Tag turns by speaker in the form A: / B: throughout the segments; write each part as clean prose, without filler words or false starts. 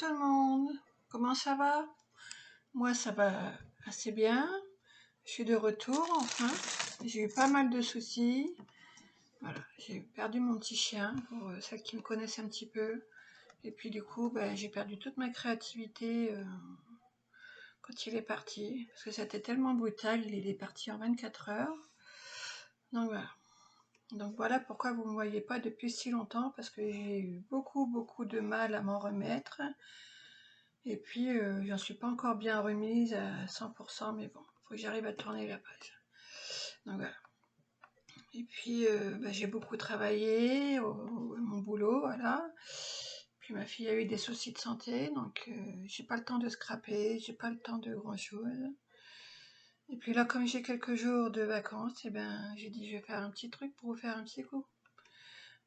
A: tout le monde, comment ça va? Moi ça va assez bien, je suis de retour enfin, j'ai eu pas mal de soucis, voilà, j'ai perdu mon petit chien, pour celles qui me connaissent un petit peu, et puis du coup j'ai perdu toute ma créativité quand il est parti, parce que c'était tellement brutal, il est parti en 24 heures, donc voilà. Donc voilà pourquoi vous ne me voyez pas depuis si longtemps, parce que j'ai eu beaucoup de mal à m'en remettre. Et puis j'en suis pas encore bien remise à 100%, mais bon, faut que j'arrive à tourner la page. Donc voilà. Et puis j'ai beaucoup travaillé à mon boulot, voilà. Puis ma fille a eu des soucis de santé, donc j'ai pas le temps de scraper, j'ai pas le temps de grand chose. Et puis là, comme j'ai quelques jours de vacances, j'ai dit je vais faire un petit truc pour vous faire un petit coup.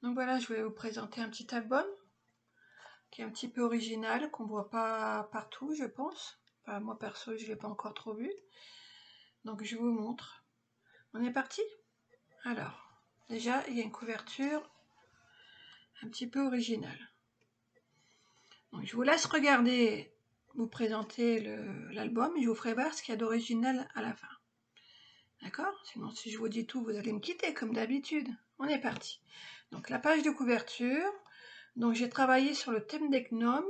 A: Donc voilà, je voulais vous présenter un petit album qui est un petit peu original, qu'on voit pas partout, je pense. Enfin, moi perso, je l'ai pas encore trop vu. Donc je vous montre. On est parti? Alors, déjà, il y a une couverture un petit peu originale. Donc je vous laisse regarder, vous présenter l'album, et je vous ferai voir ce qu'il y a d'original à la fin. D'accord? Sinon, si je vous dis tout, vous allez me quitter, comme d'habitude. On est parti. Donc la page de couverture. Donc j'ai travaillé sur le thème des gnomes,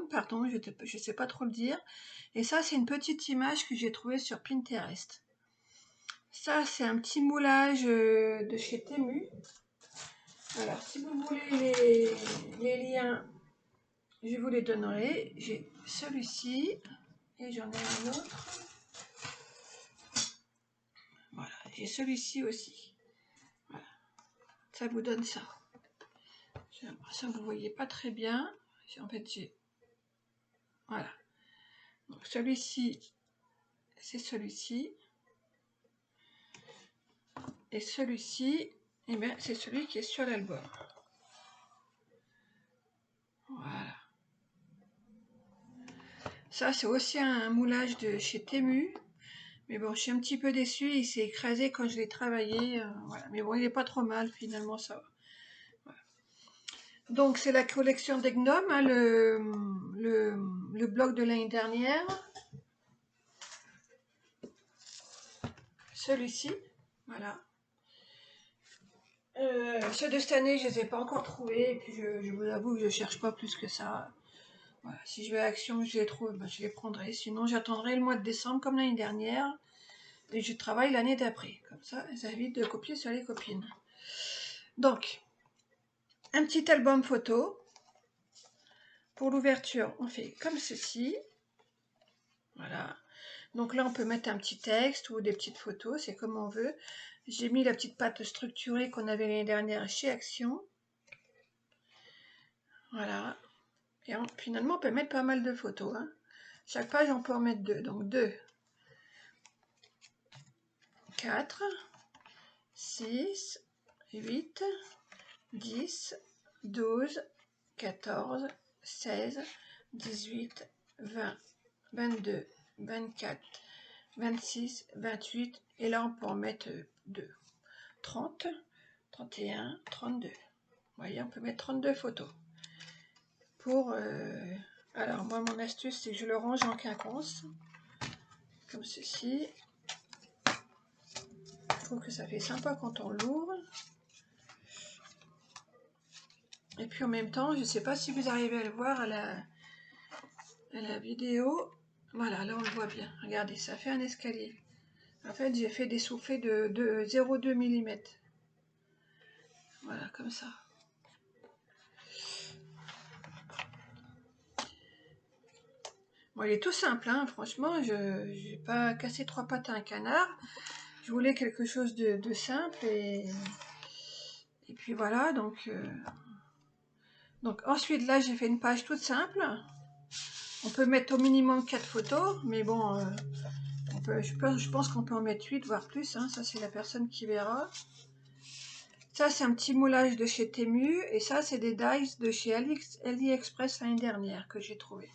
A: pardon, je ne sais pas trop le dire. Et ça, c'est une petite image que j'ai trouvée sur Pinterest. Ça, c'est un petit moulage de chez Temu. Alors, si vous voulez les liens, je vous les donnerai. J'ai celui-ci et j'en ai un autre. Voilà, j'ai celui-ci aussi. Voilà, ça vous donne ça. J'ai l'impression que vous ne voyez pas très bien. En fait, j'ai... Voilà. Donc, celui-ci, c'est celui-ci. Et celui-ci, c'est celui qui est sur l'album. Voilà. Ça, c'est aussi un moulage de chez Temu. Mais bon, je suis un petit peu déçue. Il s'est écrasé quand je l'ai travaillé. Voilà. Mais bon, il n'est pas trop mal, finalement, ça va. Voilà. Donc, c'est la collection des gnomes, hein, le bloc de l'année dernière. Celui-ci, voilà. Ceux de cette année, je ne les ai pas encore trouvés. Et puis, je vous avoue que je ne cherche pas plus que ça. Voilà. Si je vais à Action, je les trouve, je les prendrai. Sinon, j'attendrai le mois de décembre, comme l'année dernière. Et je travaille l'année d'après. Comme ça évite de copier sur les copines. Donc, un petit album photo. Pour l'ouverture, on fait comme ceci. Voilà. Donc là, on peut mettre un petit texte ou des petites photos, c'est comme on veut. J'ai mis la petite pâte structurée qu'on avait l'année dernière chez Action. Voilà. Et finalement, on peut mettre pas mal de photos. Hein. Chaque page, on peut en mettre 2. Donc 2, 4, 6, 8, 10, 12, 14, 16, 18, 20, 22, 24, 26, 28, et là on peut en mettre 2, 30, 31, 32. Vous voyez, on peut mettre 32 photos. Alors moi, mon astuce, c'est que je le range en quinconce, comme ceci. Je trouve que ça fait sympa quand on l'ouvre. Et puis en même temps, je ne sais pas si vous arrivez à le voir à la vidéo. Voilà, là on le voit bien. Regardez, ça fait un escalier. En fait, j'ai fait des soufflets de 0,2 mm. Voilà, comme ça. Bon, il est tout simple, hein. Franchement, je n'ai pas cassé 3 pattes à un canard. Je voulais quelque chose de simple et puis voilà, donc ensuite là j'ai fait une page toute simple. On peut mettre au minimum 4 photos, mais bon, je pense qu'on peut en mettre 8, voire plus, hein. Ça c'est la personne qui verra. Ça c'est un petit moulage de chez Temu, et ça c'est des dies de chez AliExpress l'année dernière que j'ai trouvé.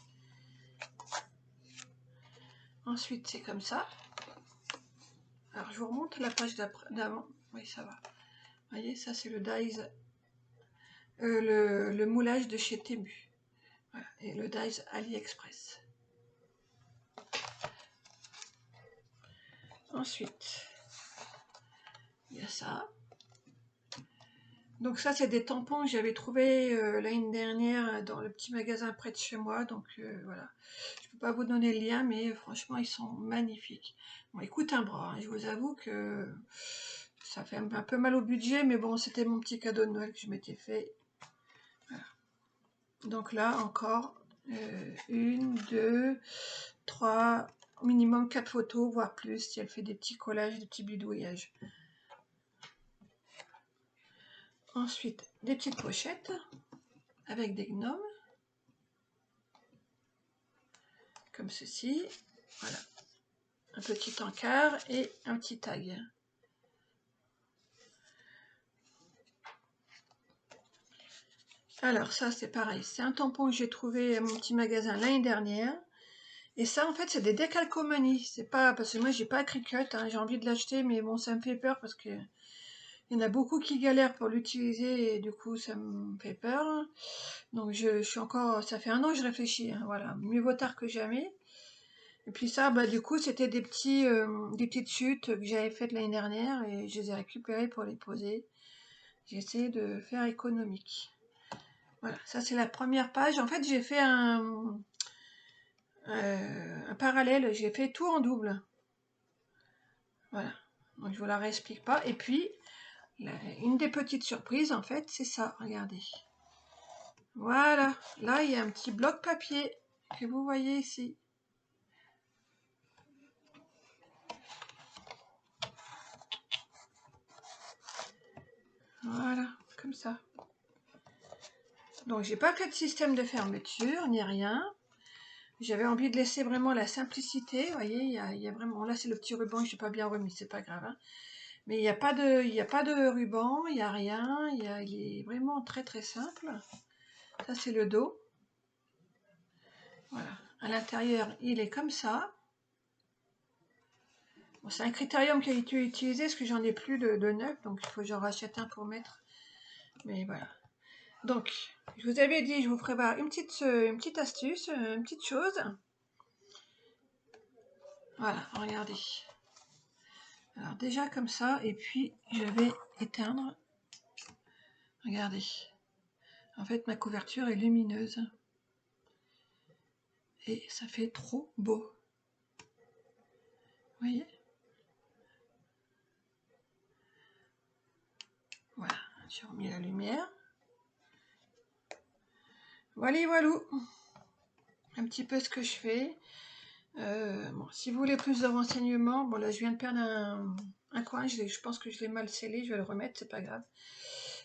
A: Ensuite c'est comme ça. Alors je vous remonte la page d'avant. Oui, ça va. Vous voyez, ça c'est le dies, le moulage de chez Temu. Voilà. Et le Dies AliExpress. Ensuite, il y a ça. Donc ça, c'est des tampons que j'avais trouvés l'année dernière dans le petit magasin près de chez moi. Donc voilà, je peux pas vous donner le lien, mais franchement, ils sont magnifiques. Bon, ils coûtent un bras, hein. Je vous avoue que ça fait un peu mal au budget, mais bon, c'était mon petit cadeau de Noël que je m'étais fait. Voilà. Donc là, encore, 1, 2, 3, minimum 4 photos, voire plus, si elle fait des petits collages, des petits bidouillages. Ensuite, des petites pochettes avec des gnomes, comme ceci. Voilà, un petit encart et un petit tag. Alors ça, c'est pareil, c'est un tampon que j'ai trouvé à mon petit magasin l'année dernière. Et ça, en fait, c'est des décalcomanies. C'est pas parce que moi, j'ai pas Cricut, hein, j'ai envie de l'acheter, mais bon, ça me fait peur parce que il y en a beaucoup qui galèrent pour l'utiliser et du coup, ça me fait peur. Donc, je suis encore, ça fait 1 an que je réfléchis, hein, voilà, mieux vaut tard que jamais. Et puis ça, bah du coup, c'était des petites chutes que j'avais faites l'année dernière et je les ai récupérées pour les poser. J'ai essayé de faire économique. Voilà, ça c'est la première page. En fait, j'ai fait un parallèle, j'ai fait tout en double. Voilà, donc je vous la réexplique pas. Et puis, une des petites surprises, en fait, c'est ça, regardez. Voilà, là, il y a un petit bloc papier que vous voyez ici. Voilà, comme ça. Donc, j'ai pas fait de système de fermeture, ni rien. J'avais envie de laisser vraiment la simplicité, vous voyez, il y a vraiment, là c'est le petit ruban, je n'ai pas bien remis, c'est pas grave, hein. Mais il n'y a pas de ruban, il n'y a rien, il est vraiment très très simple. Ça c'est le dos. Voilà, à l'intérieur il est comme ça. Bon, c'est un critérium qui a été utilisé parce que j'en ai plus de neuf, donc il faut que j'en rachète un pour mettre. Mais voilà. Donc, je vous avais dit, je vous ferai voir une petite astuce, une petite chose. Voilà, regardez. Alors déjà comme ça, et puis je vais éteindre. Regardez. En fait, ma couverture est lumineuse. Et ça fait trop beau. Vous voyez? Voilà, j'ai remis la lumière. Voilà, voilà. Un petit peu ce que je fais. Bon, si vous voulez plus de renseignements, bon là je viens de perdre un coin, je pense que je l'ai mal scellé, je vais le remettre, c'est pas grave.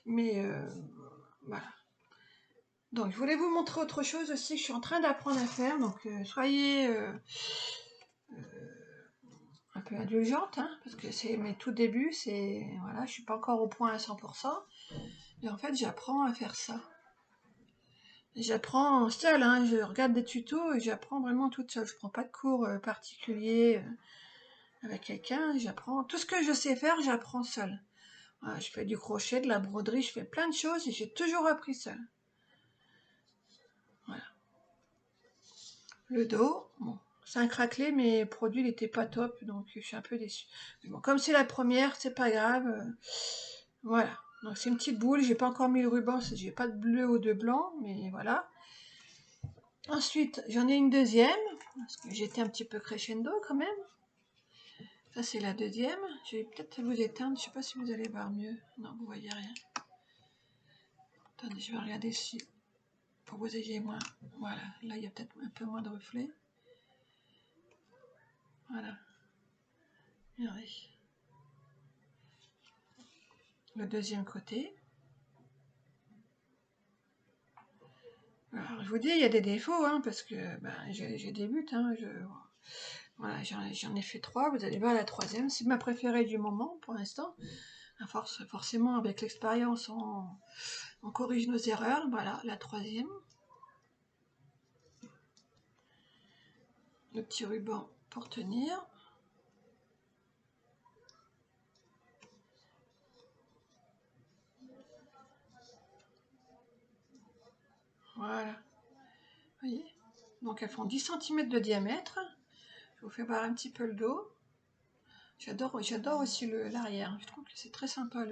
A: Mais voilà. Donc je voulais vous montrer autre chose aussi, je suis en train d'apprendre à faire, donc soyez un peu indulgente, hein, parce que c'est mes tout débuts, voilà, je suis pas encore au point à 100%, et en fait j'apprends à faire ça. J'apprends seule, hein, je regarde des tutos et j'apprends vraiment toute seule, je prends pas de cours particuliers avec quelqu'un, j'apprends, tout ce que je sais faire, j'apprends seule. Voilà, je fais du crochet, de la broderie, je fais plein de choses et j'ai toujours appris seule. Voilà. Le dos, bon, c'est un craquelé, mais le produit n'était pas top, donc je suis un peu déçue. Mais bon, comme c'est la première, c'est pas grave. Voilà. Donc c'est une petite boule, j'ai pas encore mis le ruban, j'ai pas de bleu ou de blanc, mais voilà. Ensuite, j'en ai une deuxième, parce que j'étais un petit peu crescendo quand même. Ça c'est la deuxième. Je vais peut-être vous éteindre, je sais pas si vous allez voir mieux. Non, vous voyez rien. Attendez, je vais regarder si pour vous ayez moins. Voilà, là il y a peut-être un peu moins de reflets. Voilà. Regardez. Le deuxième côté. Alors, je vous dis, il y a des défauts, hein, parce que ben, j'ai des buts. Hein, voilà, j'en ai fait 3. Vous allez voir la troisième. C'est ma préférée du moment pour l'instant. Forcément, avec l'expérience, on corrige nos erreurs. Voilà, la troisième. Le petit ruban pour tenir. Voilà. Donc elles font 10 cm de diamètre. Je vous fais voir un petit peu le dos. J'adore aussi l'arrière. Je trouve que c'est très sympa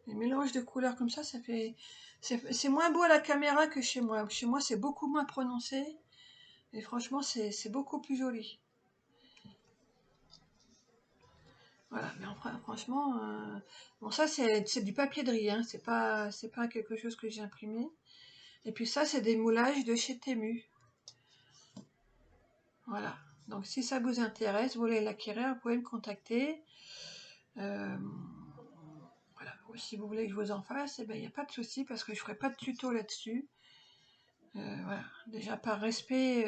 A: les mélanges de couleurs comme ça fait... C'est moins beau à la caméra que chez moi. Chez moi, c'est beaucoup moins prononcé. Et franchement, c'est beaucoup plus joli. Voilà, mais enfin, franchement... Bon, ça, c'est du papier de riz, hein. C'est pas quelque chose que j'ai imprimé. Et puis ça, c'est des moulages de chez Temu. Voilà. Donc, si ça vous intéresse, vous voulez l'acquérir, vous pouvez me contacter. Voilà. Ou si vous voulez que je vous en fasse, eh ben, il n'y a pas de souci parce que je ne ferai pas de tuto là-dessus. Voilà. Déjà, par respect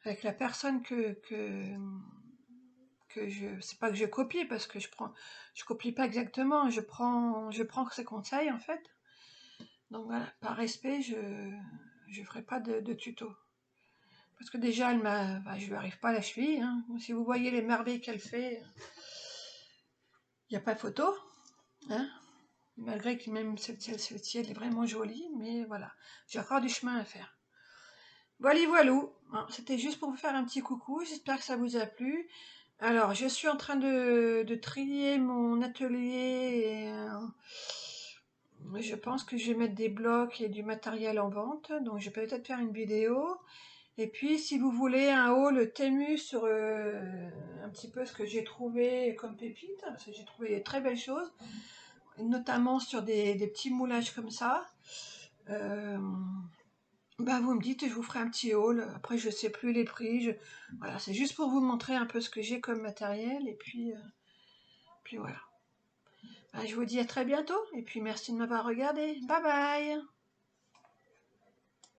A: avec la personne c'est pas que je copie parce que je copie pas exactement, je prends ses conseils en fait. Donc voilà, par respect, je ferai pas de tuto. Parce que déjà, je lui arrive pas à la cheville, hein. Si vous voyez les merveilles qu'elle fait, il n'y a pas photo, hein. Malgré que même celle-ci, elle est vraiment jolie, mais voilà, j'ai encore du chemin à faire. Voilà, voilou, c'était juste pour vous faire un petit coucou, j'espère que ça vous a plu. Alors, je suis en train de trier mon atelier et je pense que je vais mettre des blocs et du matériel en vente, donc je vais peut-être faire une vidéo. Et puis, si vous voulez un haul Temu sur un petit peu ce que j'ai trouvé comme pépite, parce que j'ai trouvé des très belles choses, notamment sur des petits moulages comme ça, bah vous me dites et je vous ferai un petit haul. Après, je sais plus les prix. Voilà, c'est juste pour vous montrer un peu ce que j'ai comme matériel. Et puis voilà. Bah, je vous dis à très bientôt. Et puis merci de m'avoir regardé. Bye bye!